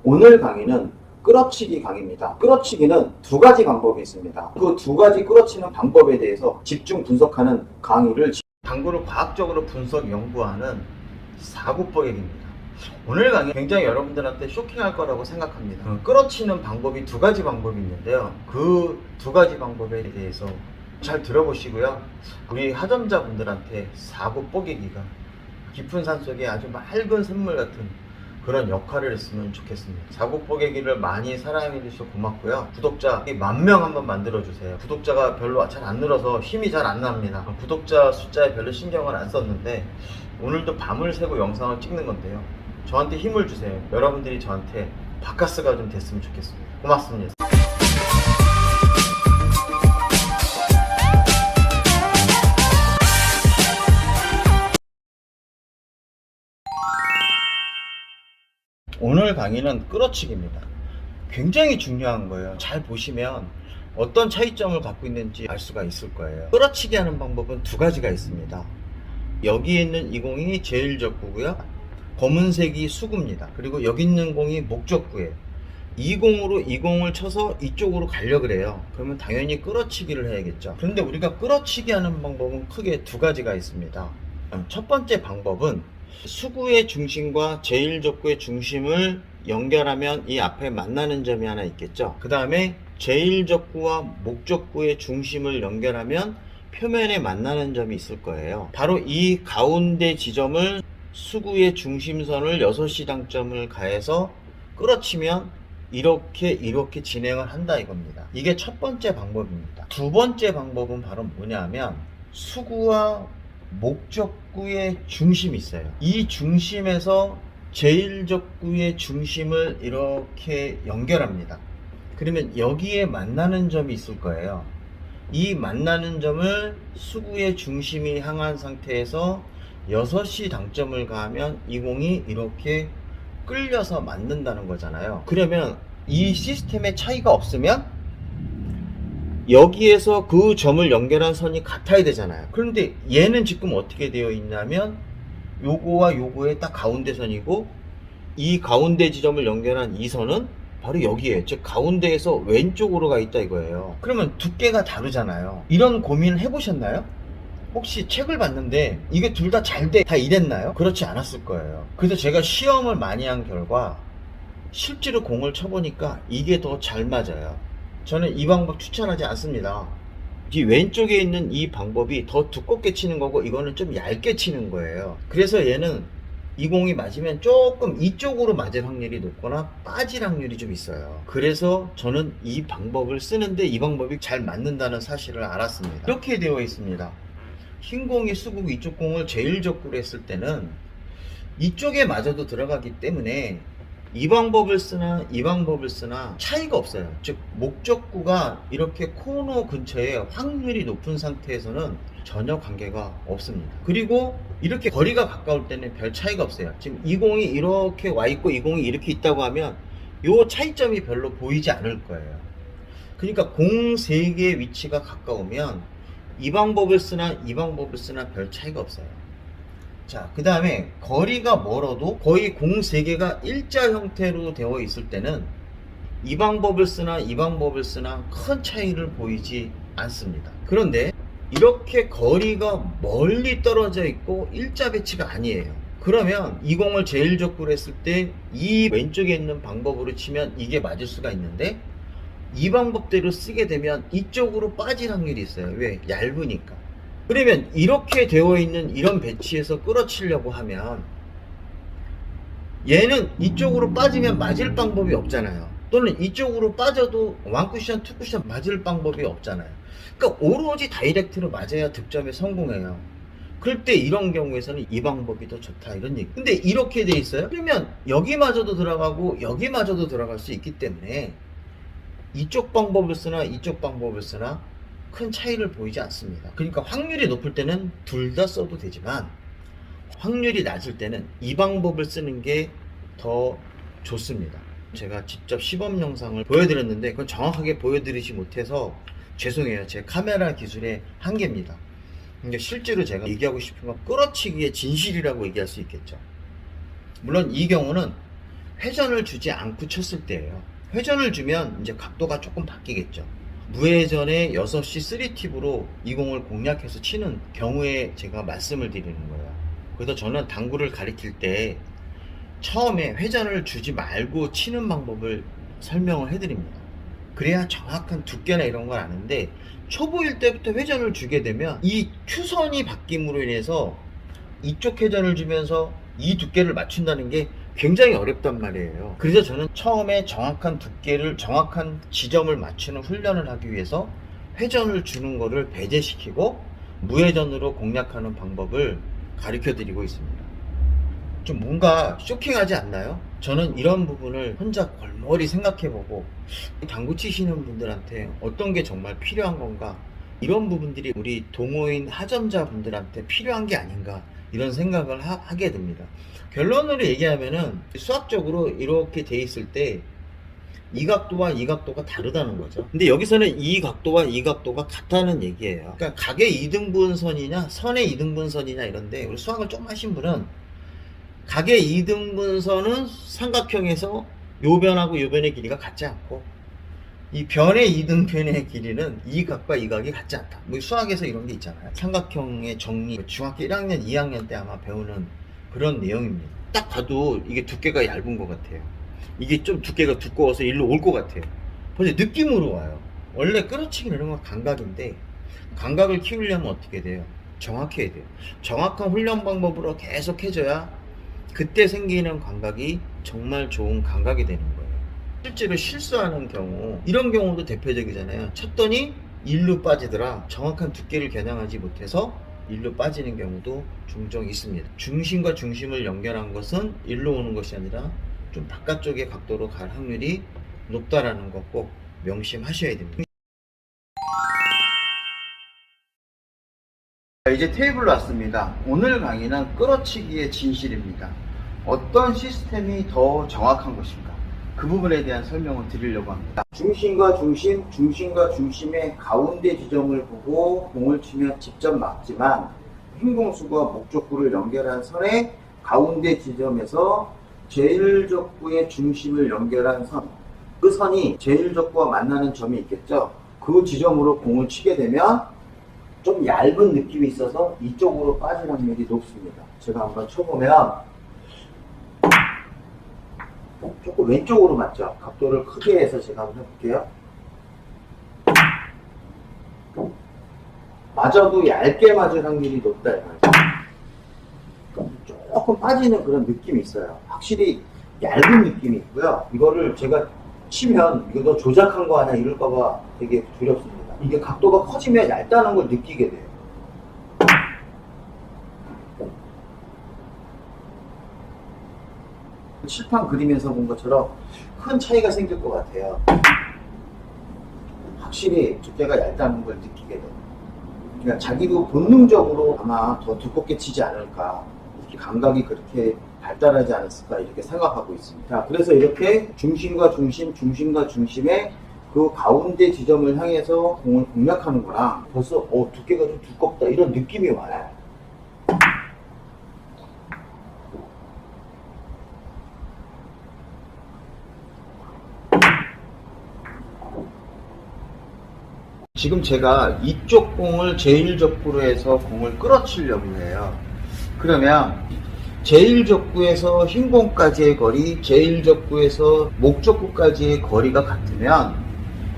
오늘 강의는 끌어치기 강의입니다. 끌어치기는 두 가지 방법이 있습니다. 그 두 가지 끌어치는 방법에 대해서 집중 분석하는 강의를 당구를 과학적으로 분석 연구하는 사구법액입니다. 오늘 강의 굉장히 여러분들한테 쇼킹할 거라고 생각합니다. 끌어치는 방법이 두 가지 방법이 있는데요. 그 두 가지 방법에 대해서 잘 들어보시고요. 우리 하점자분들한테 사구뽀개기가 깊은 산속에 아주 맑은 샘물 같은 그런 역할을 했으면 좋겠습니다. 사구뽀개기를 많이 사랑해 주셔서 고맙고요. 구독자 10,000명 한번 만들어 주세요. 구독자가 별로 잘 안 늘어서 힘이 잘 안 납니다. 구독자 숫자에 별로 신경을 안 썼는데 오늘도 밤을 새고 영상을 찍는 건데요. 저한테 힘을 주세요. 여러분들이 저한테 바카스가 좀 됐으면 좋겠습니다. 고맙습니다. 오늘 강의는 끌어치기입니다. 굉장히 중요한 거예요. 잘 보시면 어떤 차이점을 갖고 있는지 알 수가 있을 거예요. 끌어치기 하는 방법은 두 가지가 있습니다. 여기 있는 이 공이 제일적구고요. 검은색이 수구입니다. 그리고 여기 있는 공이 목적구예요. 이 공으로 이 공을 쳐서 이쪽으로 가려고 그래요. 그러면 당연히 끌어치기를 해야겠죠. 그런데 우리가 끌어치기 하는 방법은 크게 두 가지가 있습니다. 첫 번째 방법은 수구의 중심과 제일적구의 중심을 연결하면 이 앞에 만나는 점이 하나 있겠죠. 그 다음에 제일적구와 목적구의 중심을 연결하면 표면에 만나는 점이 있을 거예요. 바로 이 가운데 지점을 수구의 중심선을 6시당점을 가해서 끌어치면 이렇게 진행을 한다 이겁니다. 이게 첫 번째 방법입니다. 두 번째 방법은 바로 뭐냐면 수구와 목적구의 중심이 있어요. 이 중심에서 제일적구의 중심을 이렇게 연결합니다. 그러면 여기에 만나는 점이 있을 거예요. 이 만나는 점을 수구의 중심이 향한 상태에서 6시 당점을 가하면 이 공이 이렇게 끌려서 맞는다는 거잖아요. 그러면 이 시스템에 차이가 없으면 여기에서 그 점을 연결한 선이 같아야 되잖아요. 그런데 얘는 지금 어떻게 되어 있냐면 요거와 요거의 딱 가운데 선이고 이 가운데 지점을 연결한 이 선은 바로 여기에, 즉 가운데에서 왼쪽으로 가 있다 이거예요. 그러면 두께가 다르잖아요. 이런 고민을 해보셨나요? 혹시 책을 봤는데 이게 둘 다 잘 돼, 다 이랬나요? 그렇지 않았을 거예요. 그래서 제가 시험을 많이 한 결과 실제로 공을 쳐보니까 이게 더 잘 맞아요. 저는 이 방법 추천하지 않습니다. 이 왼쪽에 있는 이 방법이 더 두껍게 치는 거고 이거는 좀 얇게 치는 거예요. 그래서 얘는 이 공이 맞으면 조금 이쪽으로 맞을 확률이 높거나 빠질 확률이 좀 있어요. 그래서 저는 이 방법을 쓰는데 이 방법이 잘 맞는다는 사실을 알았습니다. 이렇게 되어 있습니다. 흰 공이 수구고 이쪽 공을 제일적구로 했을 때는 이쪽에 맞아도 들어가기 때문에 이 방법을 쓰나 이 방법을 쓰나 차이가 없어요. 즉 목적구가 이렇게 코너 근처에 확률이 높은 상태에서는 전혀 관계가 없습니다. 그리고 이렇게 거리가 가까울 때는 별 차이가 없어요. 지금 이 공이 이렇게 와 있고 이 공이 이렇게 있다고 하면 요 차이점이 별로 보이지 않을 거예요. 그러니까 공 3개의 위치가 가까우면 이 방법을 쓰나 이 방법을 쓰나 별 차이가 없어요. 자, 그 다음에 거리가 멀어도 거의 공 3개가 일자 형태로 되어 있을 때는 이 방법을 쓰나 이 방법을 쓰나 큰 차이를 보이지 않습니다. 그런데 이렇게 거리가 멀리 떨어져 있고 일자 배치가 아니에요. 그러면 이 공을 제일적구로 했을 때 이 왼쪽에 있는 방법으로 치면 이게 맞을 수가 있는데 이 방법대로 쓰게 되면 이쪽으로 빠질 확률이 있어요. 왜? 얇으니까. 그러면 이렇게 되어 있는 이런 배치에서 끌어치려고 하면 얘는 이쪽으로 빠지면 맞을 방법이 없잖아요. 또는 이쪽으로 빠져도 원쿠션, 투쿠션 맞을 방법이 없잖아요. 그러니까 오로지 다이렉트로 맞아야 득점에 성공해요. 그럴 때 이런 경우에서는 이 방법이 더 좋다 이런 얘기. 근데 이렇게 돼 있어요. 그러면 여기마저도 들어가고 여기마저도 들어갈 수 있기 때문에 이쪽 방법을 쓰나 이쪽 방법을 쓰나 큰 차이를 보이지 않습니다. 그러니까 확률이 높을 때는 둘 다 써도 되지만 확률이 낮을 때는 이 방법을 쓰는 게 더 좋습니다. 제가 직접 시범 영상을 보여드렸는데 그건 정확하게 보여드리지 못해서 죄송해요. 제 카메라 기술의 한계입니다. 근데 실제로 제가 얘기하고 싶은 건 끌어치기의 진실이라고 얘기할 수 있겠죠. 물론 이 경우는 회전을 주지 않고 쳤을 때예요. 회전을 주면 이제 각도가 조금 바뀌겠죠. 무회전의 6시 3팁으로 이 공을 공략해서 치는 경우에 제가 말씀을 드리는 거예요. 그래서 저는 당구를 가르칠 때 처음에 회전을 주지 말고 치는 방법을 설명을 해드립니다. 그래야 정확한 두께나 이런 걸 아는데, 초보일 때부터 회전을 주게 되면 이 추선이 바뀜으로 인해서 이쪽 회전을 주면서 이 두께를 맞춘다는 게 굉장히 어렵단 말이에요. 그래서 저는 처음에 정확한 두께를, 정확한 지점을 맞추는 훈련을 하기 위해서 회전을 주는 거를 배제시키고 무회전으로 공략하는 방법을 가르쳐 드리고 있습니다. 좀 뭔가 쇼킹하지 않나요? 저는 이런 부분을 혼자 골머리 생각해보고 당구 치시는 분들한테 어떤 게 정말 필요한 건가, 이런 부분들이 우리 동호인 하점자 분들한테 필요한 게 아닌가, 이런 생각을 하게 됩니다. 결론으로 얘기하면은 수학적으로 이렇게 돼 있을 때 이 각도와 이 각도가 다르다는 거죠. 근데 여기서는 이 각도와 이 각도가 같다는 얘기예요. 그러니까 각의 이등분선이냐 선의 이등분선이냐 이런데, 우리 수학을 좀 하신 분은 각의 이등분선은 삼각형에서 요 변하고 요 변의 길이가 같지 않고, 이 변의 이등변의 길이는 이 각과 이 각이 같지 않다. 뭐 수학에서 이런 게 있잖아요. 삼각형의 정리, 중학교 1학년, 2학년 때 아마 배우는 그런 내용입니다. 딱 봐도 이게 두께가 얇은 것 같아요. 이게 좀 두께가 두꺼워서 일로 올 것 같아요. 벌써 느낌으로 와요. 원래 끌어치기 이런 건 감각인데, 감각을 키우려면 어떻게 돼요? 정확해야 돼요. 정확한 훈련 방법으로 계속 해줘야 그때 생기는 감각이 정말 좋은 감각이 되는 거예요. 실제로 실수하는 경우, 이런 경우도 대표적이잖아요. 쳤더니 일로 빠지더라. 정확한 두께를 겨냥하지 못해서 일로 빠지는 경우도 종종 있습니다. 중심과 중심을 연결한 것은 일로 오는 것이 아니라 좀 바깥쪽의 각도로 갈 확률이 높다라는 거 꼭 명심하셔야 됩니다. 이제 테이블로 왔습니다. 오늘 강의는 끌어치기의 진실입니다. 어떤 시스템이 더 정확한 것인가, 그 부분에 대한 설명을 드리려고 합니다. 중심과 중심, 중심과 중심의 가운데 지점을 보고 공을 치면 직접 맞지만, 흰공수가 목적구를 연결한 선의 가운데 지점에서 제일적구의 중심을 연결한 선, 그 선이 제일적구와 만나는 점이 있겠죠. 그 지점으로 공을 치게 되면 좀 얇은 느낌이 있어서 이쪽으로 빠질 확률이 높습니다. 제가 한번 쳐보면 조금 왼쪽으로 맞죠? 각도를 크게 해서 제가 한번 해볼게요. 맞아도 얇게 맞을 확률이 높다 이거죠. 조금 빠지는 그런 느낌이 있어요. 확실히 얇은 느낌이 있고요. 이거를 제가 치면 이거 너 조작한 거 아니야 이럴까봐 되게 두렵습니다. 이게 각도가 커지면 얇다는 걸 느끼게 돼요. 칠판 그리면서 본 것처럼 큰 차이가 생길 것 같아요. 확실히 두께가 얇다는 걸 느끼게 돼요. 그러니까 자기도 본능적으로 아마 더 두껍게 치지 않을까, 감각이 그렇게 발달하지 않았을까 이렇게 생각하고 있습니다. 그래서 이렇게 중심과 중심, 중심과 중심의 그 가운데 지점을 향해서 공을 공략하는 거랑 벌써 두께가 좀 두껍다 이런 느낌이 와요. 지금 제가 이쪽 공을 제일적구로 해서 공을 끌어치려고 해요. 그러면 제일적구에서 흰공까지의 거리, 제일적구에서 목적구까지의 거리가 같으면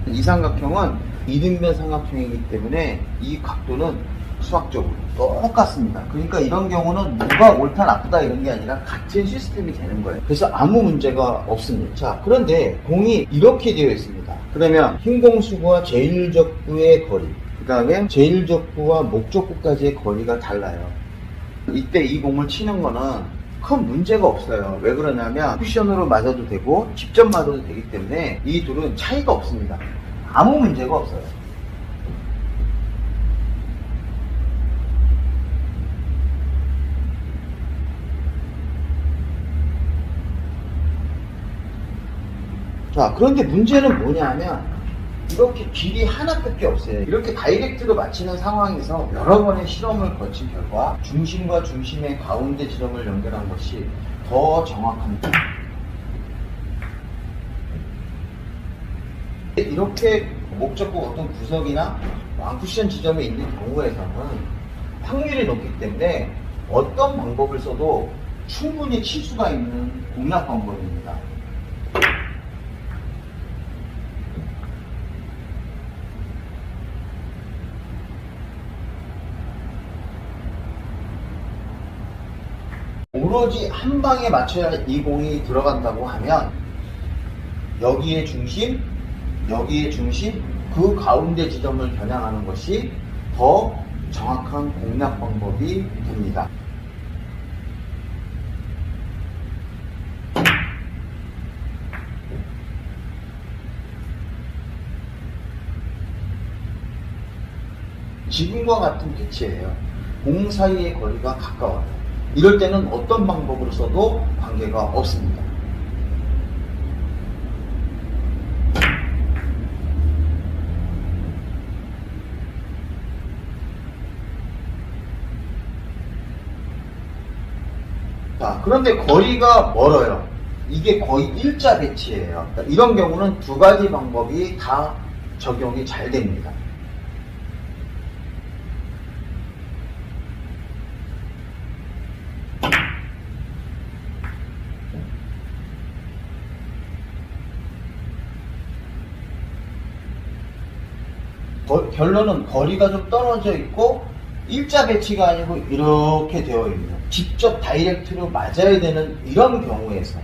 이 삼각형은 이등변 삼각형이기 때문에 이 각도는 수학적으로 똑같습니다. 그러니까 이런 경우는 누가 옳다 나쁘다 이런 게 아니라 같은 시스템이 되는 거예요. 그래서 아무 문제가 없습니다. 자, 그런데 공이 이렇게 되어 있습니다. 그러면 흰공수구와 제일적구의 거리, 그 다음에 제일적구와 목적구까지의 거리가 달라요. 이때 이 공을 치는 거는 큰 문제가 없어요. 왜 그러냐면 쿠션으로 맞아도 되고 직접 맞아도 되기 때문에 이 둘은 차이가 없습니다. 아무 문제가 없어요. 자, 그런데 문제는 뭐냐면 이렇게 길이 하나밖에 없어요. 이렇게 다이렉트로 맞히는 상황에서 여러 번의 실험을 거친 결과 중심과 중심의 가운데 지점을 연결한 것이 더 정확합니다. 이렇게 목적구 어떤 구석이나 왕쿠션 지점에 있는 경우에서는 확률이 높기 때문에 어떤 방법을 써도 충분히 칠 수가 있는 공략 방법입니다. 오로지 한 방에 맞춰야 이 공이 들어간다고 하면 여기에 중심, 그 가운데 지점을 겨냥하는 것이 더 정확한 공략 방법이 됩니다. 지금과 같은 배치예요. 공 사이의 거리가 가까워요. 이럴 때는 어떤 방법으로 써도 관계가 없습니다. 자, 그런데 거리가 멀어요. 이게 거의 일자 배치예요. 이런 경우는 두 가지 방법이 다 적용이 잘 됩니다. 결론은 거리가 좀 떨어져 있고 일자 배치가 아니고 이렇게 되어 있는, 직접 다이렉트로 맞아야 되는 이런 경우에서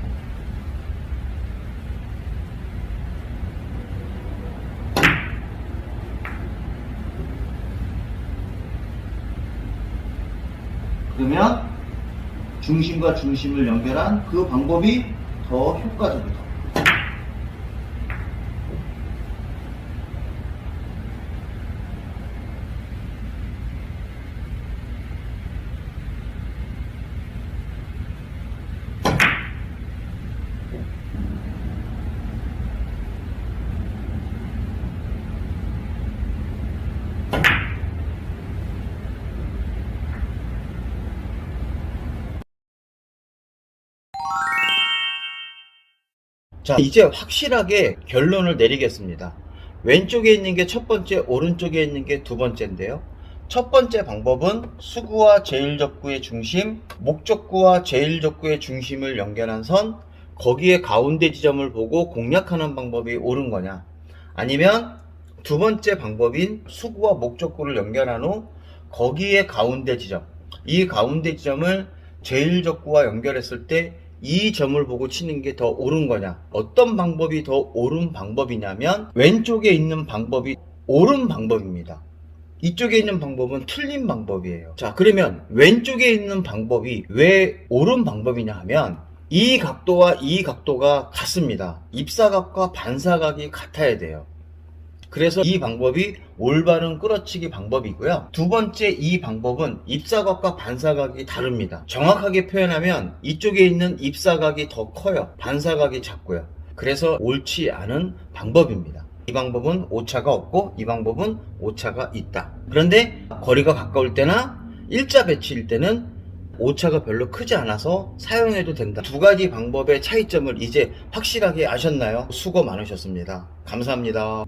그러면 중심과 중심을 연결한 그 방법이 더 효과적이다. 자, 이제 확실하게 결론을 내리겠습니다. 왼쪽에 있는 게 첫 번째, 오른쪽에 있는 게 두 번째인데요. 첫 번째 방법은 수구와 제일적구의 중심, 목적구와 제일적구의 중심을 연결한 선, 거기에 가운데 지점을 보고 공략하는 방법이 옳은 거냐, 아니면 두 번째 방법인 수구와 목적구를 연결한 후 거기에 가운데 지점, 이 가운데 지점을 제일적구와 연결했을 때 이 점을 보고 치는 게 더 옳은 거냐, 어떤 방법이 더 옳은 방법이냐면 왼쪽에 있는 방법이 옳은 방법입니다. 이쪽에 있는 방법은 틀린 방법이에요. 자, 그러면 왼쪽에 있는 방법이 왜 옳은 방법이냐 하면 이 각도와 이 각도가 같습니다. 입사각과 반사각이 같아야 돼요. 그래서 이 방법이 올바른 끌어치기 방법이고요. 두 번째, 이 방법은 입사각과 반사각이 다릅니다. 정확하게 표현하면 이쪽에 있는 입사각이 더 커요. 반사각이 작고요. 그래서 옳지 않은 방법입니다. 이 방법은 오차가 없고 이 방법은 오차가 있다. 그런데 거리가 가까울 때나 일자 배치일 때는 오차가 별로 크지 않아서 사용해도 된다. 두 가지 방법의 차이점을 이제 확실하게 아셨나요? 수고 많으셨습니다. 감사합니다.